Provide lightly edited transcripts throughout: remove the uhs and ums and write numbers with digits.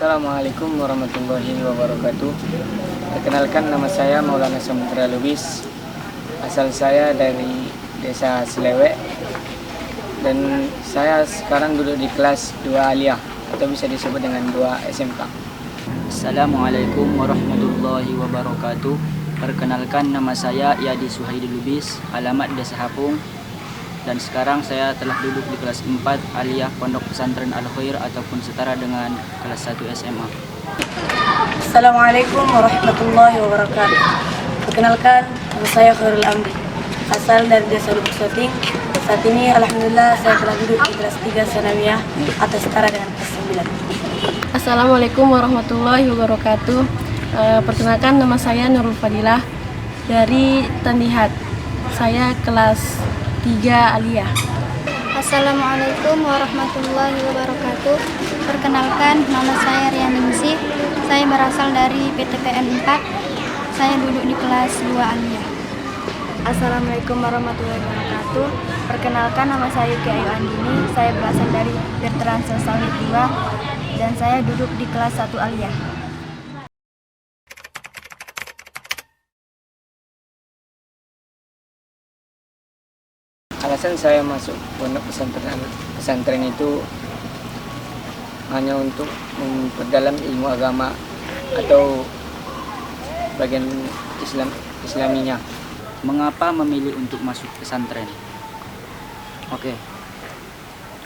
Assalamualaikum warahmatullahi wabarakatuh. Perkenalkan, nama saya Maulana Samudra Lubis. Asal saya dari Desa Selewek dan saya sekarang duduk di kelas 2 Aliyah atau bisa disebut dengan 2 SMK. Assalamualaikum warahmatullahi wabarakatuh. Perkenalkan, nama saya Yadi Suhaidi Lubis, alamat Desa Hapung, dan sekarang saya telah duduk di kelas 4 Aliyah Pondok Pesantren Al-Khair ataupun setara dengan kelas 1 SMA. Assalamualaikum warahmatullahi wabarakatuh. Perkenalkan, nama saya Khairul Amri, asal dari Desa Lubuk Soting. Saat ini alhamdulillah saya telah duduk di kelas 3 Sanawiyah atau setara dengan kelas 9. Assalamualaikum warahmatullahi wabarakatuh. Perkenalkan, nama saya Nurul Fadilah dari Tandihat. Saya kelas 3 Aliyah. Assalamualaikum warahmatullahi wabarakatuh. Perkenalkan, nama saya Rian Ningsih. Saya berasal dari PTPN 4. Saya duduk di kelas 2 Aliyah. Assalamualaikum warahmatullahi wabarakatuh. Perkenalkan, nama saya Yuki Ayu Andini. Saya berasal dari Veteran Sawit 2 dan saya duduk di kelas 1 Aliyah. Alasan saya masuk pondok pesantren itu hanya untuk memperdalam ilmu agama atau bagian islaminya. Mengapa memilih untuk masuk pesantren? Oke.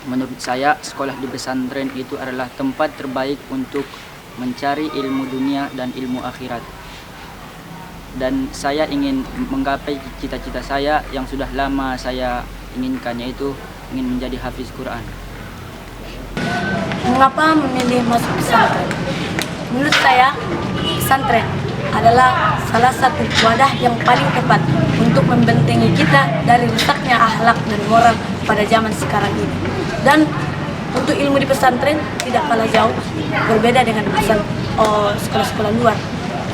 Menurut saya, sekolah di pesantren itu adalah tempat terbaik untuk mencari ilmu dunia dan ilmu akhirat. Dan saya ingin menggapai cita-cita saya yang sudah lama saya inginkan, yaitu ingin menjadi hafiz Quran. Mengapa memilih masuk pesantren? Menurut saya, pesantren adalah salah satu wadah yang paling tepat untuk membentengi kita dari rusaknya akhlak dan moral pada zaman sekarang ini. Dan untuk ilmu di pesantren tidak kalah jauh berbeda dengan sekolah-sekolah luar.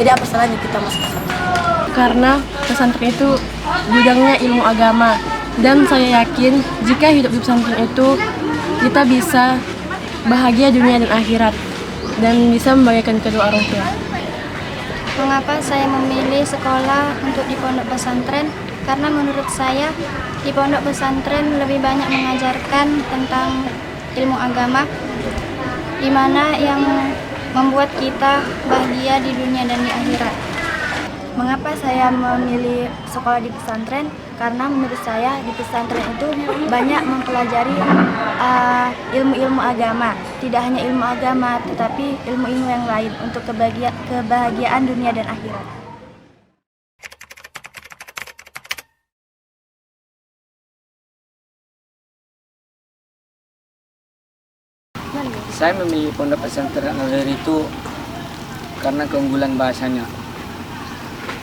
Jadi apa salahnya kita masuk pesantren? Karena pesantren itu bidangnya ilmu agama, dan saya yakin jika hidup di pesantren itu kita bisa bahagia dunia dan akhirat dan bisa membahagiakan kedua orang tua. Mengapa saya memilih sekolah untuk di pondok pesantren? Karena menurut saya di pondok pesantren lebih banyak mengajarkan tentang ilmu agama, di mana yang membuat kita bahagia di dunia dan di akhirat. Mengapa saya memilih sekolah di pesantren? Karena menurut saya di pesantren itu banyak mempelajari ilmu-ilmu agama. Tidak hanya ilmu agama, tetapi ilmu-ilmu yang lain untuk kebahagiaan dunia dan akhirat. Saya memilih pondok pesantren Al-Khair itu karena keunggulan bahasanya.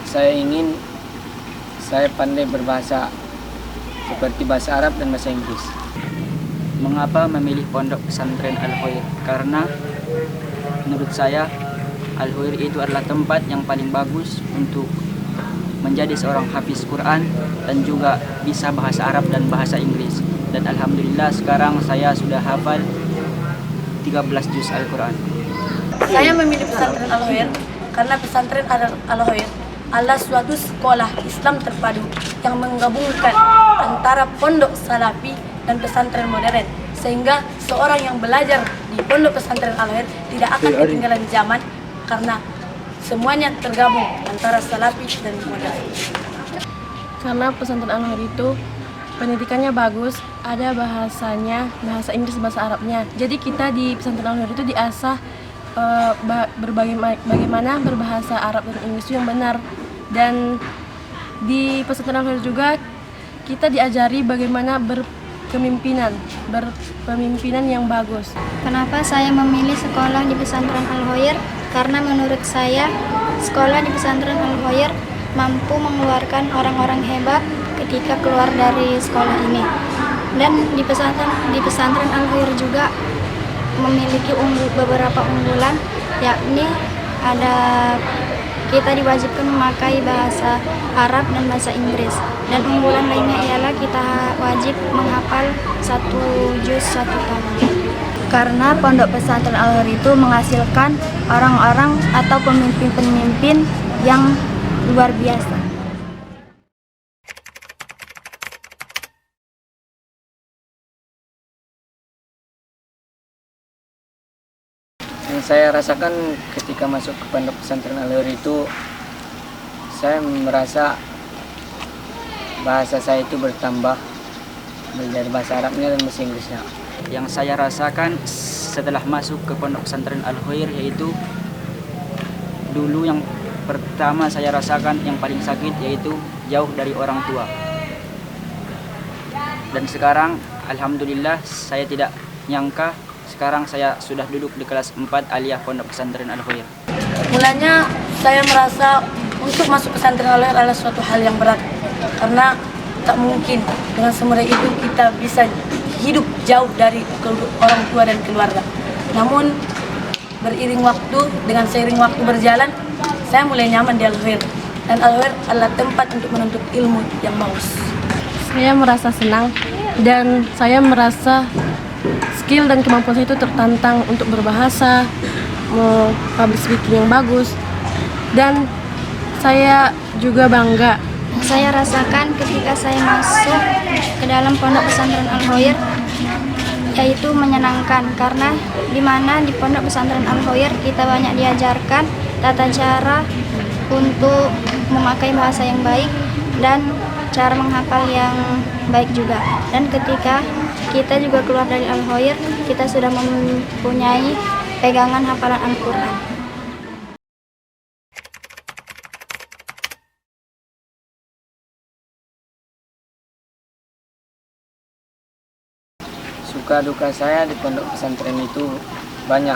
Saya pandai berbahasa seperti bahasa Arab dan bahasa Inggris. Mengapa memilih pondok pesantren Al-Khair? Karena menurut saya Al-Khair itu adalah tempat yang paling bagus untuk menjadi seorang hafiz Quran dan juga bisa bahasa Arab dan bahasa Inggris. Dan alhamdulillah sekarang saya sudah hafal 13 juz Al-Quran. Saya memilih pesantren Al-Khair karena pesantren Al-Khair adalah suatu sekolah Islam terpadu yang menggabungkan antara pondok salafi dan pesantren modern, sehingga seorang yang belajar di pondok pesantren Al-Khair tidak akan ketinggalan zaman karena semuanya tergabung antara salafi dan modern. Karena pesantren Al-Khair itu pendidikannya bagus, ada bahasanya, bahasa Inggris, bahasa Arabnya. Jadi kita di pesantren Al-Khair itu diasah bagaimana berbahasa Arab dan Inggris yang benar. Dan di pesantren Al-Khair juga kita diajari bagaimana berpemimpinan yang bagus. Kenapa saya memilih sekolah di pesantren Al-Khair? Karena menurut saya sekolah di pesantren Al-Khair mampu mengeluarkan orang-orang hebat ketika keluar dari sekolah ini. Dan di pesantren Al-Khair juga memiliki beberapa unggulan, yakni kita diwajibkan memakai bahasa Arab dan bahasa Inggris, dan unggulan lainnya ialah kita wajib menghafal 1 juz 1 tahun. Karena Pondok Pesantren Al-Hur itu menghasilkan orang-orang atau pemimpin-pemimpin yang luar biasa. Yang saya rasakan ketika masuk ke Pondok Pesantren Al-Hur itu, saya merasa bahasa saya itu bertambah, belajar bahasa Arabnya dan bahasa Inggrisnya. Yang saya rasakan setelah masuk ke Pondok Pesantren Al-Khair yaitu dulu yang pertama saya rasakan yang paling sakit yaitu jauh dari orang tua. Dan sekarang alhamdulillah saya tidak nyangka sekarang saya sudah duduk di kelas 4 aliyah Pondok Pesantren Al-Khair. Mulanya saya merasa untuk masuk pesantren Al-Hur adalah suatu hal yang berat, karena tak mungkin dengan semudah itu kita bisa hidup jauh dari orang tua dan keluarga. Namun dengan seiring waktu berjalan, saya mulai nyaman di Al-Hur, dan Al-Hur adalah tempat untuk menuntut ilmu yang bagus. Saya merasa senang dan saya merasa skill dan kemampuan saya itu tertantang untuk berbahasa, public speaking yang bagus, dan saya juga bangga. Saya rasakan ketika saya masuk ke dalam Pondok Pesantren Al-Khair yaitu menyenangkan, karena di mana di Pondok Pesantren Al-Khair kita banyak diajarkan tata cara untuk memakai bahasa yang baik dan cara menghafal yang baik juga. Dan ketika kita juga keluar dari Al-Khair, kita sudah mempunyai pegangan hafalan Al-Quran. Suka duka saya di pondok pesantren itu banyak,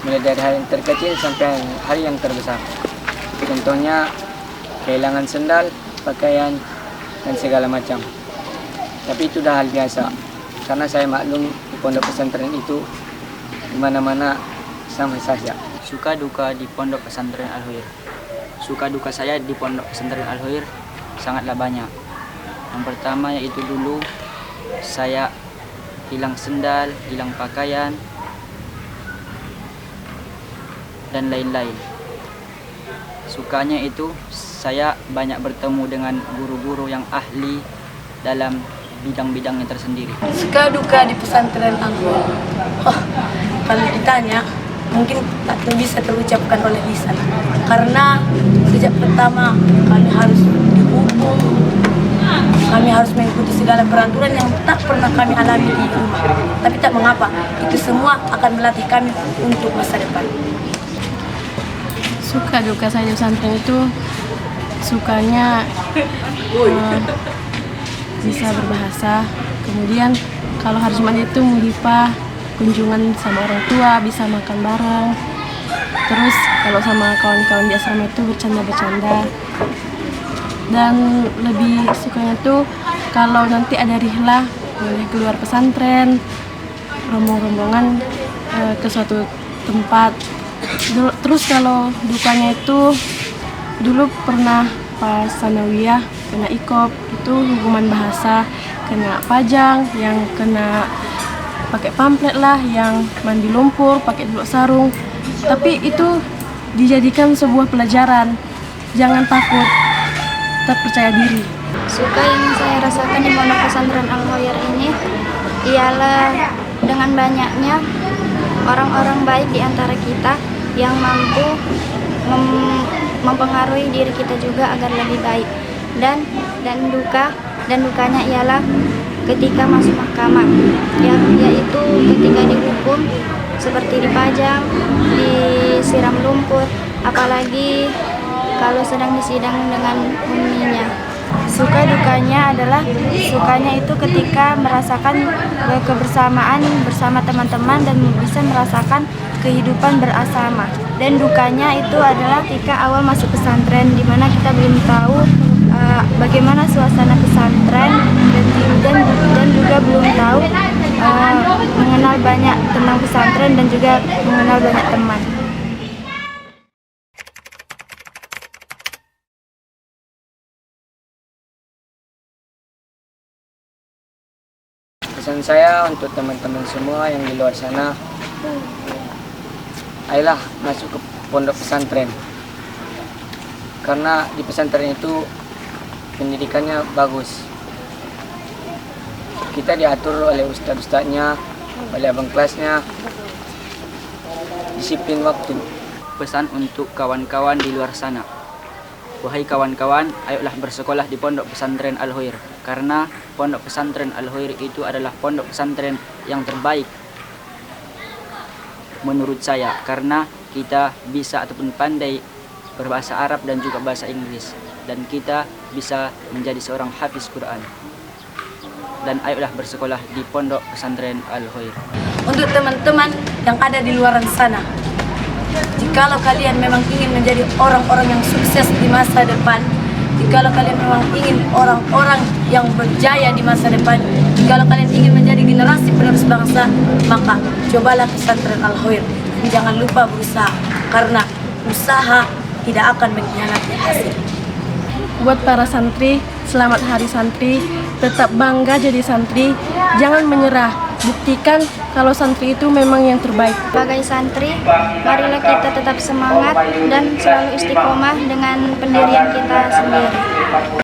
mulai dari hal yang terkecil sampai hal yang terbesar. Contohnya kehilangan sendal, pakaian, dan segala macam. Tapi itu dah hal biasa, karena saya maklum di pondok pesantren itu di mana-mana sama saja. Suka duka di Pondok Pesantren Al-Khair. Suka duka saya di Pondok Pesantren Al-Khair sangatlah banyak. Yang pertama yaitu dulu saya hilang sendal, hilang pakaian, dan lain-lain. Sukanya itu saya banyak bertemu dengan guru-guru yang ahli dalam bidang-bidangnya tersendiri. Suka duka di pesantren Al-Hur. Kalau ditanya, mungkin tak bisa terucapkan oleh lisan. Karena sejak pertama kami harus dihukum, kami harus mengikuti segala peraturan yang tak pernah kami alami di rumah. Tapi tak mengapa, itu semua akan melatih kami untuk masa depan. Suka duka saya di pesantren itu, sukanya bisa berbahasa, kemudian kalau hari Jumat itu muhipah, kunjungan sama orang tua, bisa makan bareng, terus kalau sama kawan-kawan di asrama itu bercanda-bercanda. Dan lebih sukanya tuh kalau nanti ada rihlah boleh keluar pesantren, rombong-rombongan ke suatu tempat. Terus kalau dukanya itu dulu pernah pas sanawiyah kena ikop, itu hukuman bahasa, kena pajang, yang kena pakai pamflet lah, yang mandi lumpur pakai dulu sarung. Tapi itu dijadikan sebuah pelajaran, jangan takut, tetap percaya diri. Suka yang saya rasakan di Pondok Pesantren Al-Khair ini ialah dengan banyaknya orang-orang baik di antara kita yang mampu mempengaruhi diri kita juga agar lebih baik. Dan dukanya ialah ketika masuk mahkamah, yaitu ketika dihukum seperti dipajang, disiram lumpur, apalagi kalau sedang disidang dengan umminya. Suka dukanya adalah, sukanya itu ketika merasakan kebersamaan bersama teman-teman dan bisa merasakan kehidupan berasrama. Dan dukanya itu adalah ketika awal masuk pesantren, di mana kita belum tahu bagaimana suasana pesantren dan juga belum tahu mengenal banyak tentang pesantren dan juga mengenal banyak teman. Pesan saya untuk teman-teman semua yang di luar sana, ayolah masuk ke pondok pesantren. Karena di pesantren itu pendidikannya bagus. Kita diatur oleh ustadz-ustadznya, oleh abang kelasnya, disiplin waktu. Pesan untuk kawan-kawan di luar sana. Wahai kawan-kawan, ayolah bersekolah di Pondok Pesantren Al-Khair. Karena Pondok Pesantren Al-Khair itu adalah pondok pesantren yang terbaik menurut saya. Karena kita bisa ataupun pandai berbahasa Arab dan juga bahasa Inggris. Dan kita bisa menjadi seorang hafiz Quran. Dan ayolah bersekolah di Pondok Pesantren Al-Khair. Untuk teman-teman yang ada di luar sana, jikalau kalian memang ingin menjadi orang-orang yang sukses di masa depan, jikalau kalian memang ingin orang-orang yang berjaya di masa depan, jikalau kalian ingin menjadi generasi penerus bangsa, maka cobalah pesantren Al-Khair. Dan jangan lupa berusaha, karena usaha tidak akan mengkhianati hasil. Buat para santri, selamat Hari Santri. Tetap bangga jadi santri, jangan menyerah. Buktikan kalau santri itu memang yang terbaik. Sebagai santri, marilah kita tetap semangat dan selalu istiqomah dengan pendirian kita sendiri.